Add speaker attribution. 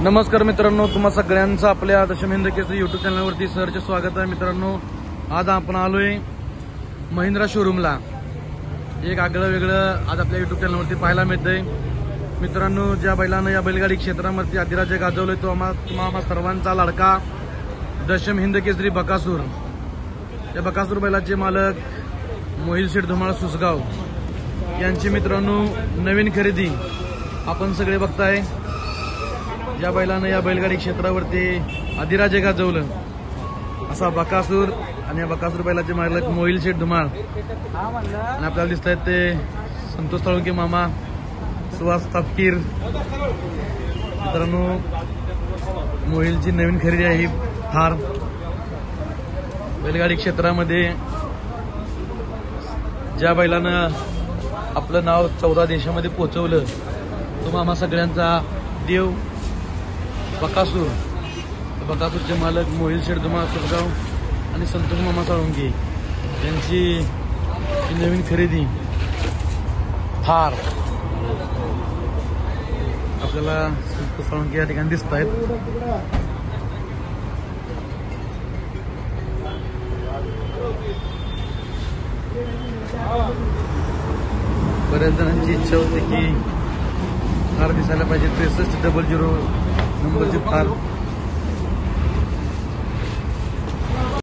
Speaker 1: नमस्कार मित्रांनो, तुम्हा सगळ्यांचं आपल्या दशम हिंद केसरी यूट्यूब चॅनलवरती सहर्ष स्वागत आहे। मित्रांनो, आज आपण आलोय महिंद्रा शोरूमला। एक आगळं वेगळं आज आपल्या यूट्यूब चॅनलवरती पाहायला मिळतंय। मित्रांनो, ज्या बैलानं या बैलगाडी क्षेत्रामध्ये अधिराज्य गाजवलंय तो आम्हा सर्वांचा लाडका दशम हिंद केसरी बकासूर। या बकासूर बैलाचे मालक मोहिल शेठ धुमाळ सुसगाव यांची मित्रांनो नवीन खरेदी आपण सगळे बघताय। ज्या बैलानं या बैलगाडी क्षेत्रावरती अधिराज्य गाजवलं असा बकासूर आणि या बकासूर बैलाचे मालक मोहिल शेठ धुमाळ आणि आपल्याला दिसत आहेत ते संतोष साळुंके मामा, सुहास तापकीर। मित्रांनो, मोहिलची नवीन खरेदी आहे थार। बैलगाडी क्षेत्रामध्ये ज्या बैलानं आपलं नाव 14 देशामध्ये पोहोचवलं तो आम्हा सगळ्यांचा देव बकासूर। बकासूरचे मालक मोहिल शेठ धुमाळ सुसगाव आणि संतोष मामा साळुंके यांची नवीन खरेदी थार आपल्याला संतोष साळुंके या ठिकाणी दिसत आहेत। बऱ्याच जणांची इच्छा होती की थार दिसायला पाहिजे। 6300 नंबरची थार